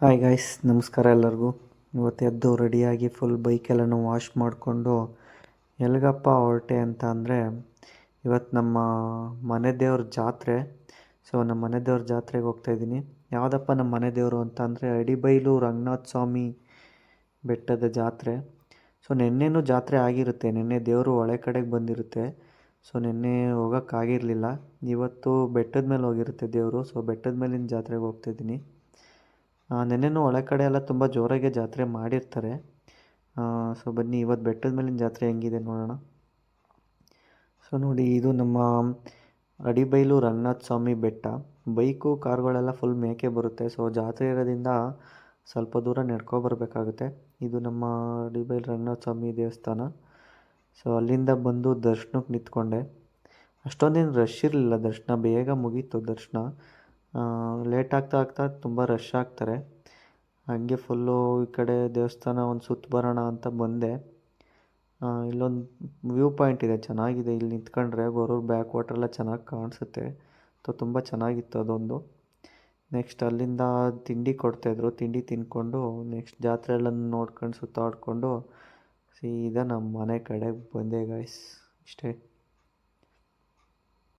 Hi guys, ನಮಸ್ಕಾರ ಎಲ್ಲರಿಗೂ. ಇವತ್ತು ಎದ್ದು ರೆಡಿಯಾಗಿ ಫುಲ್ ಬೈಕೆಲ್ಲನೂ ವಾಶ್ ಮಾಡಿಕೊಂಡು ಎಲ್ಲಿಗಪ್ಪ ಹೊರಟೆ ಅಂತ ಅಂದರೆ, ಇವತ್ತು ನಮ್ಮ ಮನೆ ದೇವ್ರ ಜಾತ್ರೆ. ಸೊ ನಮ್ಮ ಮನೆ ದೇವ್ರ ಜಾತ್ರೆಗೆ ಹೋಗ್ತಾಯಿದ್ದೀನಿ. ಯಾವುದಪ್ಪ ನಮ್ಮ ಮನೆ ದೇವರು ಅಂತ ಅಂದರೆ ಅಡಿಬೈಲು ರಂಗನಾಥ ಸ್ವಾಮಿ ಬೆಟ್ಟದ ಜಾತ್ರೆ. ಸೊ ನಿನ್ನೆನೂ ಜಾತ್ರೆ ಆಗಿರುತ್ತೆ. ನಿನ್ನೆ ದೇವರು ಹೊಳೆ ಕಡೆಗೆ ಬಂದಿರುತ್ತೆ. ಸೊ ನಿನ್ನೆ ಹೋಗೋಕ್ಕಾಗಿರಲಿಲ್ಲ. ಇವತ್ತು ಬೆಟ್ಟದ ಮೇಲೆ ಹೋಗಿರುತ್ತೆ ದೇವರು. ಸೊ ಬೆಟ್ಟದ ಮೇಲಿನ ಜಾತ್ರೆಗೆ ಹೋಗ್ತಾಯಿದ್ದೀನಿ. ನೆನ್ನೆನೂ ಹೊಳೆ ಕಡೆ ಎಲ್ಲ ತುಂಬ ಜೋರಾಗೆ ಜಾತ್ರೆ ಮಾಡಿರ್ತಾರೆ. ಸೊ ಬನ್ನಿ ಇವತ್ತು ಬೆಟ್ಟದ ಮೇಲಿನ ಜಾತ್ರೆ ಹೆಂಗಿದೆ ನೋಡೋಣ. ಸೊ ನೋಡಿ, ಇದು ನಮ್ಮ ಅಡಿಬೈಲು ರಂಗನಾಥ ಸ್ವಾಮಿ ಬೆಟ್ಟ. ಬೈಕು ಕಾರುಗಳೆಲ್ಲ ಫುಲ್ ಮೇಕೆ ಬರುತ್ತೆ. ಸೊ ಜಾತ್ರೆ ಇರೋದ್ರಿಂದ ಸ್ವಲ್ಪ ದೂರ ನಡ್ಕೊಬರ್ಬೇಕಾಗುತ್ತೆ. ಇದು ನಮ್ಮ ಅಡಿಬೈಲು ರಂಗನಾಥ ಸ್ವಾಮಿ ದೇವಸ್ಥಾನ. ಸೊ ಅಲ್ಲಿಂದ ಬಂದು ದರ್ಶನಕ್ಕೆ ನಿಂತ್ಕೊಂಡೆ. ಅಷ್ಟೊಂದೇನು ರಶ್ ಇರಲಿಲ್ಲ, ದರ್ಶನ ಬೇಗ ಮುಗೀತು. ದರ್ಶನ ಲೇಟ್ ಆಗ್ತಾ ತುಂಬ ರಶ್ ಆಗ್ತಾರೆ. ಹಾಗೆ ಫುಲ್ಲು ಈ ಕಡೆ ದೇವಸ್ಥಾನ ಒಂದು ಸುತ್ತ ಬರೋಣ ಅಂತ ಬಂದೆ. ಇಲ್ಲೊಂದು ವ್ಯೂ ಪಾಯಿಂಟ್ ಇದೆ, ಚೆನ್ನಾಗಿದೆ. ಇಲ್ಲಿ ನಿಂತ್ಕೊಂಡ್ರೆ ಗೊರೂರು ಬ್ಯಾಕ್ ವಾಟ್ರೆಲ್ಲ ಚೆನ್ನಾಗಿ ಕಾಣಿಸುತ್ತೆ. ತುಂಬ ಚೆನ್ನಾಗಿತ್ತು ಅದೊಂದು. ನೆಕ್ಸ್ಟ್ ಅಲ್ಲಿಂದ ತಿಂಡಿ ಕೊಡ್ತಾಯಿದ್ರು. ತಿಂಡಿ ತಿಂದ್ಕೊಂಡು ನೆಕ್ಸ್ಟ್ ಜಾತ್ರೆ ಎಲ್ಲ ನೋಡ್ಕೊಂಡು ಸುತ್ತಾಡಿಕೊಂಡು ಸೀದಾ ನಮ್ಮ ಮನೆ ಕಡೆಗೆ ಬಂದೆ ಗಾಯ್ಸ್. ಇಷ್ಟೇ.